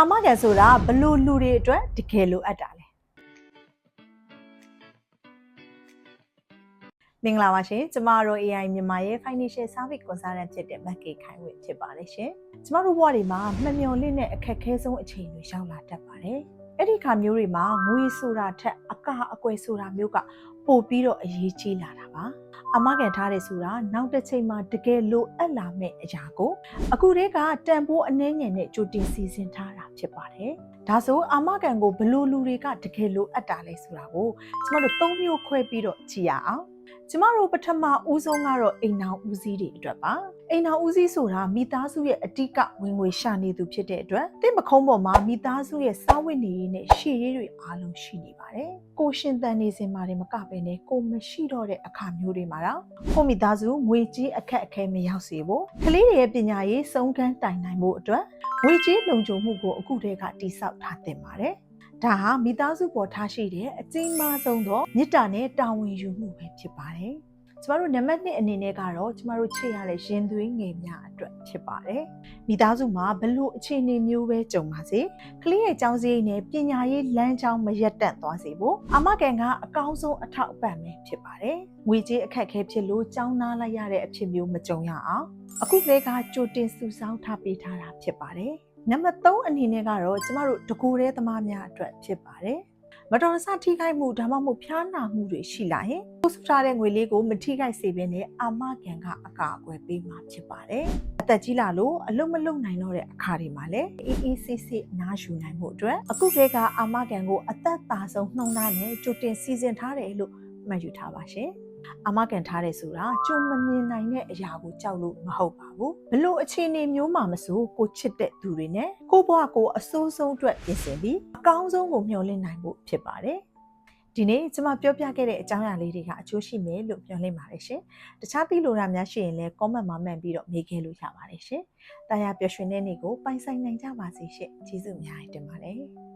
အာမခံဆိုတာဘလို့လူတွေအတွက်တကယ်လိုအပ်တာလဲမင်္ဂလာပါရှင်ကျမတို့ AI မြန်မာရဲ့ Financial Service Consultant ဖြစ်တဲ့မက်ကေခိုင်ဝေဖြစ်ပါတယ်ရှင်ကျမတို့ဘဝတွေမှာမမျှော်လင့်တဲ့အခက်အခဲဆုံးအချိန်တွေရောက်လာတတ်ပါတယ်အဲ့ဒီခါမျိုးတွေမှာငွေဆိုတာထက်အကွယ်ဆိုတာမျိုးကပို့ပြီးတော့အရေးကြီးလာတာပါအမကန်ထားတယ်ဆိုတာနောက်တစ်ချိန်မှာတကယ်လိုအပ်လာမယ့်အရာကိုအခုတည်းကတန်ဖိုးအနှဲငယ်နဲ့ကြိုတင်စီစဉ်ထားတာဖြစ်ပါတယ်ဒါဆိုအမကန်ကိုဘလို့လူတွေကတကယ်လိုအပ်တာလဲဆိုတာကိုကျမတို့၃မျိုးခွဲပြီးတော့ကြည့်ရအောင်ကျမတို့ပထမဦးဆုံးကတော့အိမ်နောင်ဦးစီးတွေအတွက်ပါအိမ်နောင်ဦးစီးဆိုတာမိသားစုရဲ့အတိကဝင်ငွေရှာနေသူဖြစ်တဲ့အတွက်တင့်ပခုံးပေါ်မှာမိသားစုရဲ့စားဝတ်နေရေးနဲ့ရှေ့ရေးတွေအားလုံးရှိနေပါတယ်ကိုရှင်တန်နေစင်မှာတွေမကပဲနဲ့ကိုမရှိတော့တဲ့အခါမျိုးတွေမှာတော့ကိုမိသားစုငွေကြေးအခက်အခဲမရောက်စေဖို့ကလေးတွေရဲ့ပညာရေးစုံကန်းတိုင်နိုင်ဖို့အတွက်ငွေကြေးလုံခြုံမှုကိုအခုတည်းကတည်ဆောက်ထားသင့်ပါတယ်ဒါဟာမိသားစုပေါ်ထားရှိတဲ့အကြီးမားဆုံးသောမေတ္တာနဲ့တာဝန်ယူမှုပဲဖြစ်ပါတယ်။ကျမတို့နံပါတ်1အနေနဲ့ကတော့ကျမတို့ချစ်ရတဲ့ရင်သွေးငယ်များအတွက်ဖြစ်ပါတယ်။မိသားစုမှာဘလို့အခြေအနေမျိုးပဲကြုံပါစေ။ကလေးရဲ့ကျောင်းစရိတ်နဲ့ပညာရေးလမ်းကြောင်းမရက်တန့်သွားစေဖို့အမကန်ကအကောင်းဆုံးအထောက်အပံ့ပဲဖြစ်ပါတယ်။ငွေကြေးအခက်အခဲဖြစ်လို့ကျောင်းသားလိုက်ရတဲ့အဖြစ်မျိုးမကြုံရအောင်အခုကလေးကကြိုတင်စုဆောင်းထားပေးထားတာဖြစ်ပါတယ်။နံပါတ်3အနေနဲ့ကတော့ကျမတို့တကူတဲ့သမားများအတွက်ဖြစ်ပါတယ်။မတော်တဆထိခိုက်မှုဒါမှမဟုတ်ဖျားနာမှုတွေရှိလာရင်ပို့စထားတဲ့ငွေလေးကိုမထိခိုက်စေဘဲနဲ့အာမခံကအကာအကွယ်ပေးမှာဖြစ်ပါတယ်။အသက်ကြီးလာလို့အလုံးမလုံးနိုင်တော့တဲ့အခါတွေမှာလည်းအေးဆေးဆေးအနားယူနိုင်မှုအတွက်အခုကလေးကအာမခံကိုအသက်သာဆုံးနှုံးသားနဲ့ကြိုတင်စီစဉ်ထားတယ်လို့မှတ်ယူထားပါရှင်။အမကန်ထားတယ်ဆိုတာကြုံမမြင်နိုင်တဲ့အရာကိုကြောက်လို့မဟုတ်ပါဘူးဘလို့အခြေအနေမျိုးမှမဆိုကိုချစ်တဲ့သူတွေနဲ့ကိုဘွားကိုအဆိုးဆုံးအတွက်ပြင်ဆင်ပြီးအကောင်းဆုံးကိုမျှော်လင့်နိုင်ဖို့ဖြစ်ပါတယ်ဒီနေ့ကျွန်မပြောပြခဲ့တဲ့အကြောင်းအရာလေးတွေကအကျိုးရှိမယ်လို့မျှော်လင့်ပါတယ်ရှင်တခြားသိလိုတာများရှိရင်လည်း comment မှာမှန်ပြီးတော့မေးခဲ့လို့ရပါတယ်ရှင်တာယာပျော်ရွှင်တဲ့နေ့ကိုပိုင်ဆိုင်နိုင်ကြပါစေရှင်ကျေးဇူးအများကြီးတင်ပါတယ်